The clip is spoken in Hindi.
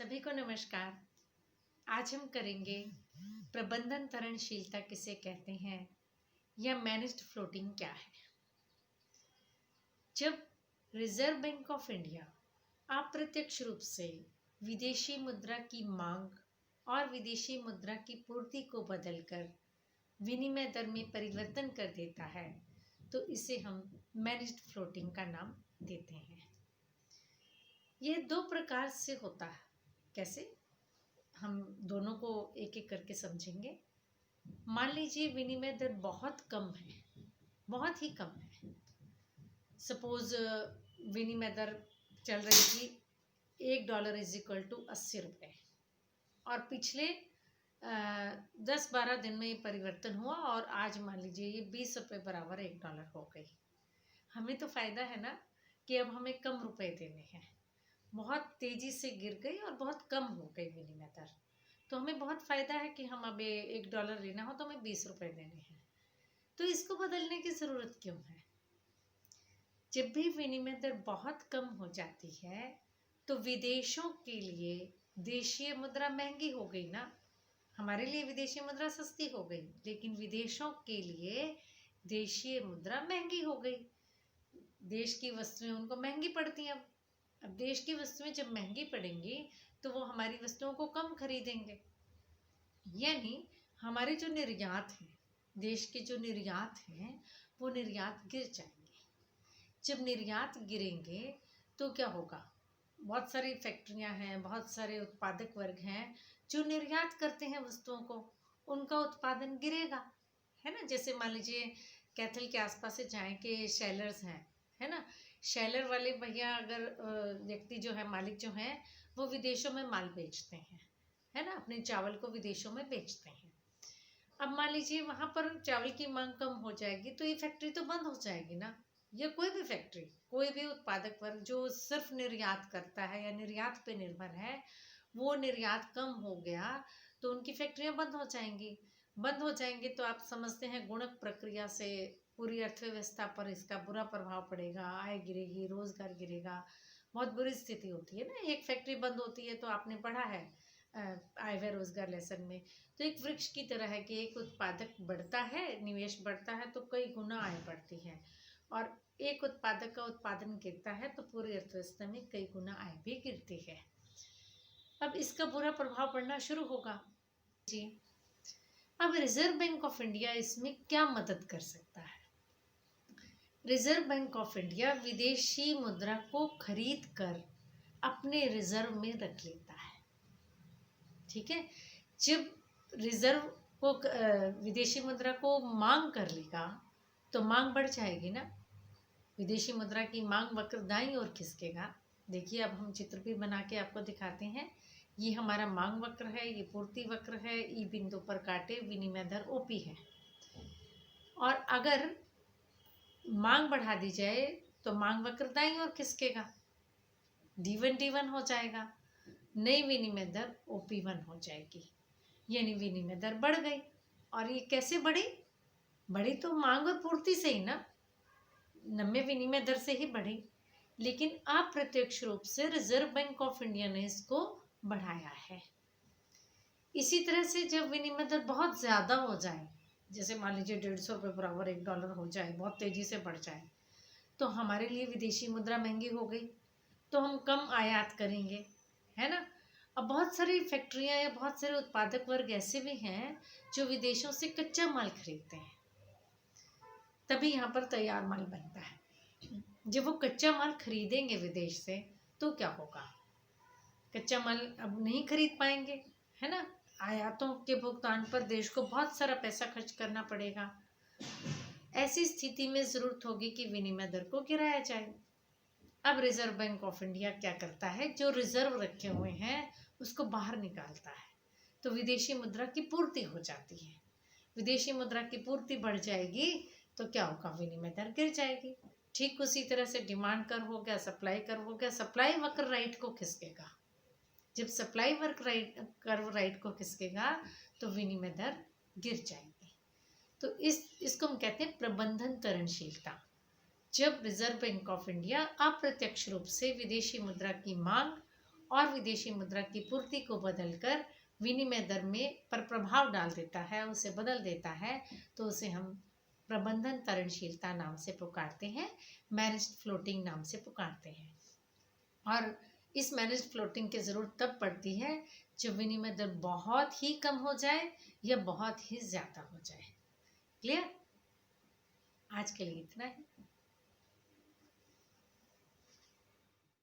सभी को नमस्कार। आज हम करेंगे प्रबंधन तरणशीलता किसे कहते हैं या मैनेज्ड फ्लोटिंग क्या है। जब रिजर्व बैंक ऑफ इंडिया अप्रत्यक्ष रूप से विदेशी मुद्रा की मांग और विदेशी मुद्रा की पूर्ति को बदलकर विनिमय दर में परिवर्तन कर देता है तो इसे हम मैनेज्ड फ्लोटिंग का नाम देते हैं। यह दो प्रकार से होता है। कैसे, हम दोनों को एक एक करके समझेंगे। मान लीजिए विनिमय दर बहुत कम है, बहुत ही कम है। सपोज विनिमय दर चल रही थी $1 = 80 रुपये और पिछले 10-12 दिन में ये परिवर्तन हुआ और आज मान लीजिए ये 20 रुपये बराबर $1 हो गई। हमें तो फ़ायदा है ना कि अब हमें कम रुपए देने हैं। बहुत तेज़ी से गिर गई और बहुत कम हो गई विनिमय दर, तो हमें बहुत फ़ायदा है कि हम अब $1 लेना हो तो हमें 20 रुपये देने हैं। तो इसको बदलने की ज़रूरत क्यों है? जब भी विनिमय दर बहुत कम हो जाती है तो विदेशों के लिए देशीय मुद्रा महंगी हो गई ना। हमारे लिए विदेशी मुद्रा सस्ती हो गई, लेकिन विदेशों के लिए देशीय मुद्रा महंगी हो गई। देश की वस्तुएं उनको महंगी पड़ती हैं। अब देश की वस्तुएं जब महंगी पड़ेंगी तो वो हमारी वस्तुओं को कम खरीदेंगे, यानी हमारे जो निर्यात हैं, देश के जो निर्यात हैं, वो निर्यात गिर जाएंगे। जब निर्यात गिरेंगे तो क्या होगा? बहुत सारी फैक्ट्रियां हैं, बहुत सारे उत्पादक वर्ग हैं जो निर्यात करते हैं वस्तुओं को, उनका उत्पादन गिरेगा, है ना। जैसे मान लीजिए कैथल के आसपास से जाएं कि शेलर्स हैं, है ना। शेलर वाले भैया, अगर व्यक्ति जो है, मालिक जो हैं, वो विदेशों में माल बेचते हैं, है ना, अपने चावल को विदेशों में बेचते हैं। अब मान लीजिए वहाँ पर चावल की मांग कम हो जाएगी तो ये फैक्ट्री तो बंद हो जाएगी ना। या कोई भी फैक्ट्री, कोई भी उत्पादक वर्ग जो सिर्फ निर्यात करता है या निर्यात पे निर्भर है, वो निर्यात कम हो गया तो उनकी फैक्ट्रियाँ बंद हो जाएंगी। बंद हो जाएंगे तो आप समझते हैं गुणक प्रक्रिया से पूरी अर्थव्यवस्था पर इसका बुरा प्रभाव पड़ेगा, आय गिरेगी, रोजगार गिरेगा, बहुत बुरी स्थिति होती है ना। एक फैक्ट्री बंद होती है तो आपने पढ़ा है आय व रोजगार लेसन में, तो एक वृक्ष की तरह है कि एक उत्पादक बढ़ता है, निवेश बढ़ता है तो कई गुना आय बढ़ती है, और एक उत्पादक का उत्पादन गिरता है तो पूरी अर्थव्यवस्था में कई गुना आय भी गिरती है। अब इसका बुरा प्रभाव पड़ना शुरू होगा जी। अब रिजर्व बैंक ऑफ इंडिया इसमें क्या मदद कर सकता है? रिजर्व बैंक ऑफ इंडिया विदेशी मुद्रा को खरीद कर अपने रिजर्व में रख लेता है। ठीक है, जब रिजर्व को विदेशी मुद्रा को मांग कर लेगा तो मांग बढ़ जाएगी ना। विदेशी मुद्रा की मांग वक्र दाईं ओर खिसकेगा। देखिए, अब हम चित्र भी बना के आपको दिखाते हैं। ये हमारा मांग वक्र है, ये पूर्ति वक्र है, ई बिंदु पर काटे विनिमय दर ओपी है। और अगर मांग बढ़ा दी जाए तो मांग वक्र दाईं ओर खिसकेगा, D1 हो जाएगा, नई विनिमय दर OP1 हो जाएगी, यानी विनिमय दर बढ़ गई। और ये कैसे बढ़ी? बढ़ी तो मांग और पूर्ति से ही ना, नम्य विनिमय दर से ही बढ़ी, लेकिन अप्रत्यक्ष रूप से रिजर्व बैंक ऑफ इंडिया ने इसको बढ़ाया है। इसी तरह से जब विनिमय दर बहुत ज़्यादा हो जाए, जैसे मान लीजिए 150 रुपये बराबर $1 हो जाए, बहुत तेज़ी से बढ़ जाए, तो हमारे लिए विदेशी मुद्रा महंगी हो गई तो हम कम आयात करेंगे, है ना। अब बहुत सारी फैक्ट्रियाँ या बहुत सारे उत्पादक वर्ग ऐसे भी हैं जो विदेशों से कच्चा माल खरीदते हैं, तभी यहाँ पर तैयार माल बनता है। जब वो कच्चा माल खरीदेंगे विदेश से तो क्या होगा? कच्चा माल अब नहीं खरीद पाएंगे, है ना। आयातों के भुगतान पर देश को बहुत सारा पैसा खर्च करना पड़ेगा। ऐसी स्थिति में ज़रूरत होगी कि विनिमय दर को गिराया जाए। अब रिजर्व बैंक ऑफ इंडिया क्या करता है? जो रिजर्व रखे हुए हैं उसको बाहर निकालता है तो विदेशी मुद्रा की पूर्ति हो जाती है। विदेशी मुद्रा की पूर्ति बढ़ जाएगी तो क्या होगा? विनिमय दर गिर जाएगी। ठीक उसी तरह से डिमांड कर हो गया, सप्लाई कर हो गया, सप्लाई वक्र राइट को खिसकेगा। जब सप्लाई कर्व राइट को खिसकेगा तो विनिमय दर गिर जाएगी। तो इसको हम कहते हैं प्रबंधन तरणशीलता। जब रिजर्व बैंक ऑफ इंडिया अप्रत्यक्ष रूप से विदेशी मुद्रा की मांग और विदेशी मुद्रा की पूर्ति को बदलकर विनिमय दर में पर प्रभाव डाल देता है, उसे बदल देता है, तो उसे हम प्रबंधन तरणशीलता नाम से पुकारते हैं, मैनेज्ड फ्लोटिंग नाम से पुकारते हैं। और इस मैनेज्ड फ्लोटिंग की ज़रूरत तब पड़ती है जब विनिमय दर बहुत ही कम हो जाए या बहुत ही ज़्यादा हो जाए। क्लियर? आज के लिए इतना ही।